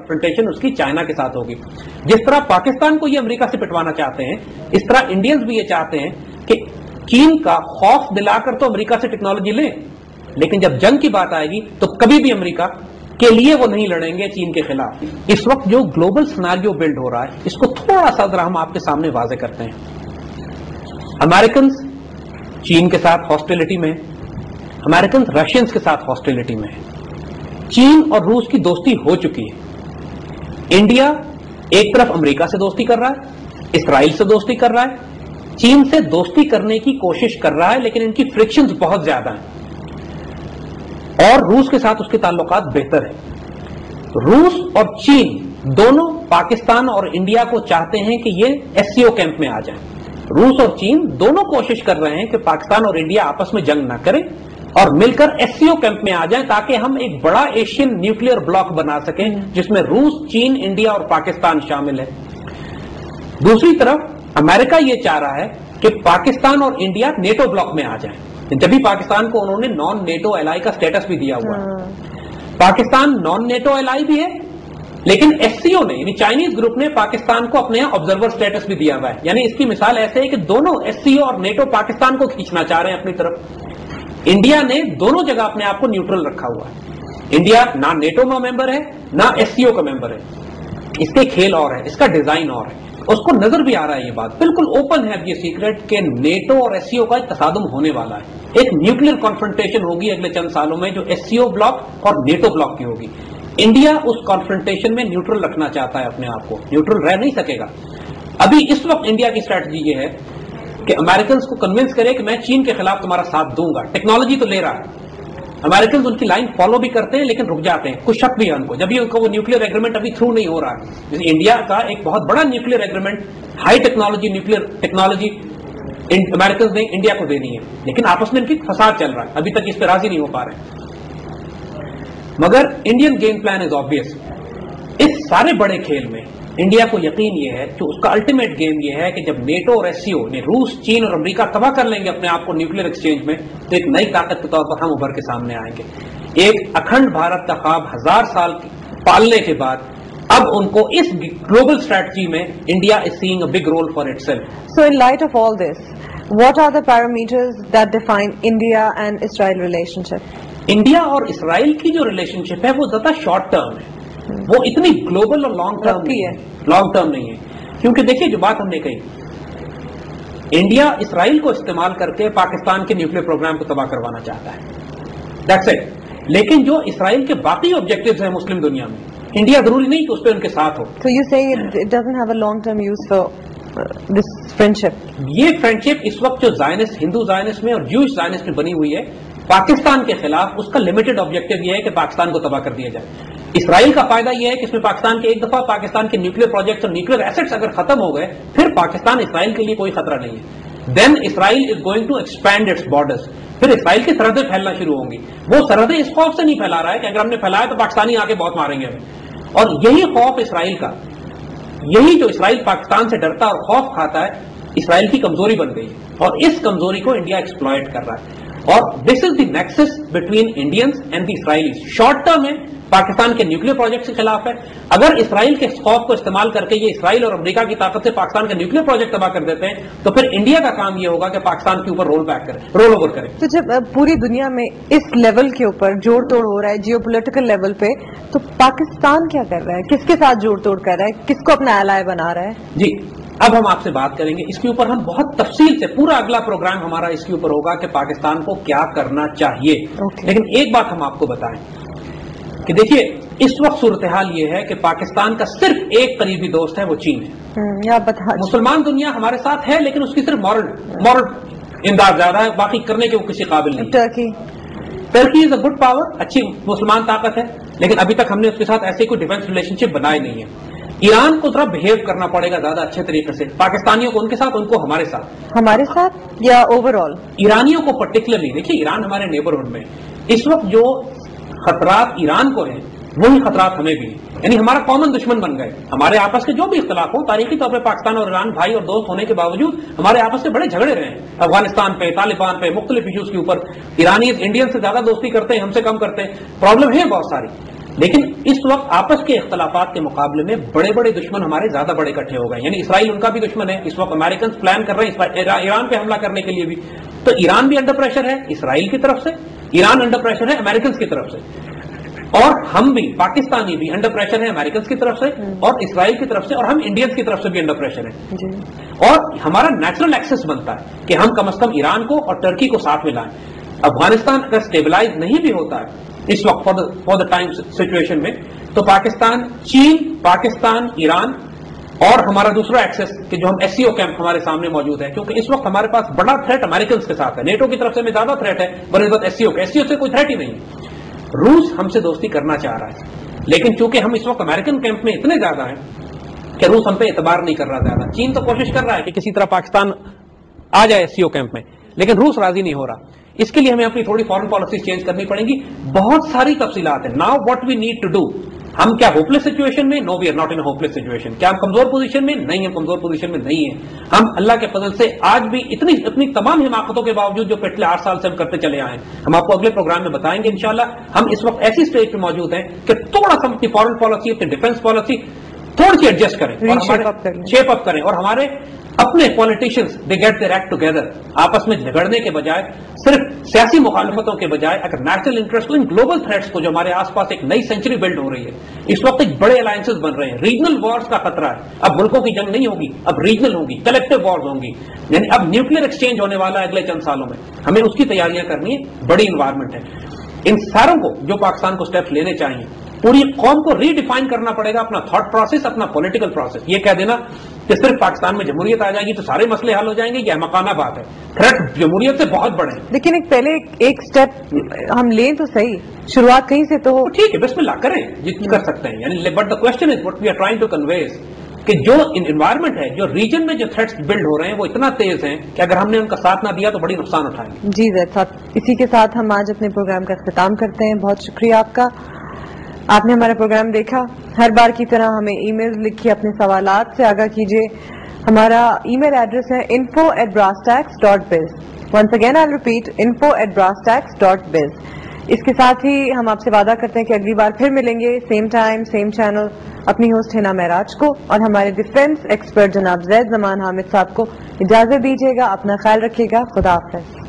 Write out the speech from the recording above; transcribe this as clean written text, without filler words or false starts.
Confrontation उसकी China के साथ होगी। जिस तरह पाकिस्तान को ये अमेरिका से पिटवाना चाहते हैं, इस तरह इंडियंस भी ये चाहते हैं कि चीन का खौफ दिलाकर तो अमेरिका से टेक्नोलॉजी लें, लेकिन जब जंग की बात आएगी तो कभी भी अमेरिका के लिए वो नहीं लड़ेंगे चीन के खिलाफ। इस वक्त जो ग्लोबल सिनेरियो बिल्ड हो रहा है, इसको थोड़ा सा जरा हम आपके सामने वाजे करते हैं। अमेरिकन चीन के साथ हॉस्टिलिटी में, अमेरिकन रशियंस के साथ हॉस्टिलिटी में, चीन और रूस की दोस्ती हो चुकी है। इंडिया एक तरफ अमेरिका से दोस्ती कर रहा है, इसराइल से दोस्ती कर रहा है, चीन से दोस्ती करने की कोशिश कर रहा है, लेकिन इनकी फ्रिक्शंस बहुत ज्यादा हैं और रूस के साथ उसके ताल्लुकात बेहतर है। रूस और चीन दोनों पाकिस्तान और इंडिया को चाहते हैं कि ये एससीओ कैंप में आ जाएं। रूस और चीन दोनों कोशिश कर रहे हैं कि पाकिस्तान और इंडिया आपस में जंग न करें और मिलकर एससीओ कैंप में आ जाएं, ताकि हम एक बड़ा एशियन न्यूक्लियर ब्लॉक बना सकें जिसमें रूस, चीन, इंडिया और पाकिस्तान शामिल है। दूसरी तरफ अमेरिका ये चाह रहा है कि पाकिस्तान और इंडिया नेटो ब्लॉक में आ जाएं। जब भी पाकिस्तान को उन्होंने नॉन नेटो एलाई का स्टेटस भी दिया हुआ है। पाकिस्तान नॉन नेटो एलाई भी है, लेकिन एससीओ ने यानी चाइनीज ग्रुप ने पाकिस्तान को अपने यहां ऑब्जर्वर स्टेटस भी दिया हुआ है। यानी इसकी मिसाल ऐसे है कि दोनों एससीओ और नेटो पाकिस्तान को खींचना चाह रहे हैं अपनी तरफ। इंडिया ने दोनों जगह अपने आप को न्यूट्रल रखा हुआ है। इंडिया ना नेटो में मेंबर है ना एससीओ का मेंबर है। इसके खेल और है, इसका डिजाइन और है, उसको नजर भी आ रहा है। ये बात बिल्कुल ओपन है, ये सीक्रेट के नेटो और एससीओ का तसादुम होने वाला है। एक न्यूक्लियर कॉन्फ्रंटेशन होगी अगले चंद सालों में, जो एससीओ ब्लॉक और नेटो ब्लॉक की होगी। इंडिया उस कॉन्फ्रंटेशन में न्यूट्रल रखना चाहता है अपने आप को, न्यूट्रल रह नहीं सकेगा। अभी इस वक्त इंडिया की स्ट्रैटेजी ये है कि अमेरिकन को कन्विंस करे कि मैं चीन के खिलाफ तुम्हारा साथ दूंगा। टेक्नोलॉजी तो ले रहा है, अमेरिकन उनकी लाइन फॉलो भी करते हैं, लेकिन रुक जाते हैं। कुछ शक भी है उनको, जब भी उनको वो न्यूक्लियर एग्रीमेंट अभी थ्रू नहीं हो रहा है। जैसे इंडिया का एक बहुत बड़ा nuclear agreement, high technology nuclear technology American ने इंडिया को देनी है, लेकिन आपस में इनकी फसाद चल रहा है, अभी तक इस पर राजी नहीं हो पा रहे। मगर Indian game plan is obvious. इस सारे बड़े खेल में इंडिया को यकीन यह है कि उसका अल्टीमेट गेम यह है कि जब नेटो और एससीओ ने रूस, चीन और अमेरिका तबाह कर लेंगे अपने आप को न्यूक्लियर एक्सचेंज में, तो एक नई ताकत के तौर पर हम उभर के सामने आएंगे। एक अखंड भारत का ख्वाब 1000 साल पालने के बाद अब उनको इस ग्लोबल स्ट्रेटजी में India is seeing a big role for itself. So in light of all this, what are the parameters that define India and Israel relationship? India और इसराइल की जो रिलेशनशिप है वो ज्यादा शॉर्ट टर्म है, वो इतनी ग्लोबल और लॉन्ग टर्म नहीं है। लॉन्ग टर्म नहीं है, क्योंकि देखिए जो बात हमने कही, इंडिया इसराइल को इस्तेमाल करके पाकिस्तान के न्यूक्लियर प्रोग्राम को तबाह करवाना चाहता है, दैट्स इट। लेकिन जो इसराइल के बाकी ऑब्जेक्टिव्स हैं मुस्लिम दुनिया में, इंडिया जरूरी नहीं कि उस पर उनके साथ हो। So you say it doesn't have a long-term use for this friendship? ये फ्रेंडशिप इस वक्त जो जायनिस्ट, हिंदू जायनिस्ट में और ज्यूइश जायनिस्ट में बनी हुई है पाकिस्तान के खिलाफ, उसका लिमिटेड ऑब्जेक्टिव ये है कि पाकिस्तान को तबाह कर दिया जाए। इसराइल का फायदा यह है कि इसमें पाकिस्तान के एक दफा पाकिस्तान के न्यूक्लियर प्रोजेक्ट्स और न्यूक्लियर एसेट्स अगर खत्म हो गए, फिर पाकिस्तान इसराइल के लिए कोई खतरा नहीं है। Then Israel is going to expand its borders. फिर इसराइल की सरहदें फैलना शुरू होंगी। वो सरहदें इस खौफ से नहीं फैला रहा है कि अगर हमने फैलाया तो पाकिस्तानी आके बहुत मारेंगे हमें। और यही खौफ इसराइल का, यही जो इसराइल पाकिस्तान से डरता और खौफ खाता है, इसराइल की कमजोरी बन गई है और इस कमजोरी को इंडिया एक्सप्लॉइट कर रहा है। और this is the nexus between Indians and the Israelites. Short term है, पाकिस्तान के न्यूक्लियर प्रोजेक्ट के खिलाफ है। अगर इसराइल के खौफ को इस्तेमाल करके ये इसराइल और अमेरिका की ताकत से पाकिस्तान का न्यूक्लियर प्रोजेक्ट तबाह कर देते हैं, तो फिर इंडिया का काम ये होगा कि पाकिस्तान के ऊपर रोल ओवर करे। तो जब पूरी दुनिया में इस लेवल के ऊपर जोड़ तोड़ हो रहा है जियोपॉलिटिकल लेवल पे, तो पाकिस्तान क्या कर रहा है? किसके साथ जोड़ तोड़ कर रहा है? किसको अपना एलाय बना रहा है? जी, अब हम आपसे बात करेंगे इसके ऊपर। हम बहुत तफसील से, पूरा अगला प्रोग्राम हमारा इसके ऊपर होगा कि पाकिस्तान को क्या करना चाहिए। लेकिन एक बात हम आपको बताएं कि देखिए, इस वक्त सूरत हाल ये है कि पाकिस्तान का सिर्फ एक करीबी दोस्त है, वो चीन है। मुसलमान दुनिया हमारे साथ है, लेकिन उसकी सिर्फ मॉरल इमदाद ज्यादा है, बाकी करने के वो किसी काबिल नहीं। Turkey is a good power, अच्छी मुसलमान ताकत है, लेकिन अभी तक हमने उसके साथ ऐसे कोई डिफेंस रिलेशनशिप बनाए नहीं है। ईरान को जरा बिहेव करना पड़ेगा ज्यादा अच्छे तरीके से, पाकिस्तानियों को उनके साथ, उनको हमारे साथ या ओवरऑल ईरानियों को पर्टिकुलरली। देखिए, ईरान हमारे नेबरहुड में, इस वक्त जो खतरात ईरान को हैं वही खतरात हमें भी, यानी हमारा कॉमन दुश्मन बन गए। हमारे आपस के जो भी इख्तलाफ हो, तारीखी तौर पर पाकिस्तान और ईरान भाई और दोस्त होने के बावजूद हमारे आपस में बड़े झगड़े रहे हैं, अफगानिस्तान पे, तालिबान पे, मुख्तलिफ इश्यूज के ऊपर। ईरानी इंडियन से ज्यादा दोस्ती करते हैं, हमसे कम करते हैं, प्रॉब्लम है बहुत सारी। لیکن اس وقت آپس کے اختلافات کے مقابلے میں بڑے بڑے دشمن ہمارے زیادہ بڑے اکٹھے ہو گئے. یعنی اسرائیل ان کا بھی دشمن ہے. اس وقت امریکنز پلان کر رہے ہیں ایران پہ حملہ کرنے کے لیے بھی. تو ایران بھی انڈر پریشر ہے اسرائیل کی طرف سے, ایران انڈر پریشر ہے امریکنز کی طرف سے, اور ہم بھی پاکستانی بھی انڈر پریشر ہے امریکنز کی طرف سے اور اسرائیل کی طرف سے, اور ہم انڈینز کی طرف سے بھی انڈر پریشر ہیں. اور ہمارا نیچرل ایکسس بنتا ہے کہ ہم کم از کم ایران کو اور ٹرکی کو ساتھ میں لائیں. افغانستان اگر اسٹیبلائز نہیں بھی ہوتا ہے اس وقت فار دا ٹائم سچویشن میں, تو پاکستان, چین, پاکستان, ایران اور ہمارا دوسرا ایکسس کہ جو ہم ایس سی او کیمپ ہمارے سامنے موجود ہے, کیونکہ اس وقت ہمارے پاس بڑا تھریٹ امریکنز کے ساتھ ہے. نیٹو کی طرف سے میں زیادہ تھریٹ ہے بنسبت ایس سی او کے. ایس سی او سے کوئی تھریٹ ہی نہیں. روس ہم سے دوستی کرنا چاہ رہا ہے, لیکن چونکہ ہم اس وقت امریکن کیمپ میں اتنے زیادہ ہیں کہ روس ہم پہ اعتبار نہیں کر رہا زیادہ. چین تو کوشش کر رہا ہے کہ کسی طرح پاکستان آ جائے ایس سی او کیمپ میں, لیکن روس راضی نہیں ہو رہا. اس کے لیے ہمیں اپنی تھوڑی فارن پالیسی چینج کرنی پڑیں گی. بہت ساری تفصیلات ہیں. Now what we need to do. ہم کیا ہوپلیس سچویشن میں؟ No, we are not in hopeless situation. کیا ہم کمزور پوزیشن میں؟ نہیں, ہم کمزور پوزیشن میں نہیں ہیں. ہم اللہ کے فضل سے آج بھی اتنی تمام حماقتوں کے باوجود جو پچھلے 8 سال سے ہم کرتے چلے آئے ہیں, ہم آپ کو اگلے پروگرام میں بتائیں گے انشاءاللہ. ہم اس وقت ایسی اسٹیج پہ موجود ہیں کہ تھوڑا سا اپنی فارن پالیسی, اپنی ڈیفینس پالیسی تھوڑی سی ایڈجسٹ کریں, شیپ اپ کریں, اور ہمارے اپنے politicians they get their act together. آپس میں جھگڑنے کے بجائے, صرف سیاسی مخالفتوں کے بجائے, اگر نیشنل انٹرسٹ کو, ان گلوبل تھریٹس کو جو ہمارے آس پاس ایک نئی سینچری بلڈ ہو رہی ہے, اس وقت ایک بڑے الائنسز بن رہے ہیں. ریجنل وارز کا خطرہ ہے. اب ملکوں کی جنگ نہیں ہوگی, اب ریجنل ہوگی, کلیکٹو وارز ہوں گی. یعنی اب نیوکلیر ایکسچینج ہونے والا ہے اگلے چند سالوں میں. ہمیں اس کی تیاریاں کرنی ہے. بڑی انوائرمنٹ ہے. ان ساروں کو جو پاکستان کو اسٹیپس لینے چاہیے, پوری قوم کو ری ڈیفائن کرنا پڑے گا اپنا تھاٹ پروسیس, اپنا پولیٹیکل پروسیس. یہ کہہ دینا کہ صرف پاکستان میں جمہوریت آ جائے گی تو سارے مسئلے حل ہو جائیں گے, یہ احمقانہ بات ہے. تھریٹ جمہوریت سے بہت بڑے ہیں. لیکن پہلے ایک سٹیپ ہم لیں تو صحیح, شروعات کہیں سے تو ٹھیک ہے, بسم اللہ کریں جتنا کر سکتے ہیں. یعنی but the question is what we are trying to convey کہ جو انوائرمنٹ ہے, جو ریجن میں جو تھریٹس بلڈ ہو رہے ہیں وہ اتنا تیز ہیں کہ اگر ہم نے ان کا ساتھ نہ دیا تو بڑی نقصان اٹھائیں گے. جی زید صاحب, اسی کے ساتھ ہم آج اپنے پروگرام کا اختتام کرتے ہیں. بہت شکریہ آپ کا, آپ نے ہمارا پروگرام دیکھا. ہر بار کی طرح ہمیں ای میل لکھیے, اپنے سوالات سے آگاہ کیجیے. ہمارا ای میل ایڈریس ہے info@brasstax.biz. Once again I repeat, info@brasstax.biz. اس کے ساتھ ہی ہم آپ سے وعدہ کرتے ہیں کہ اگلی بار پھر ملیں گے, سیم ٹائم سیم چینل. اپنی ہوسٹ ہینا معراج کو اور ہمارے ڈیفینس ایکسپرٹ جناب زید زمان حامد صاحب کو اجازت دیجیے گا. اپنا خیال رکھیے گا. خدا حافظ.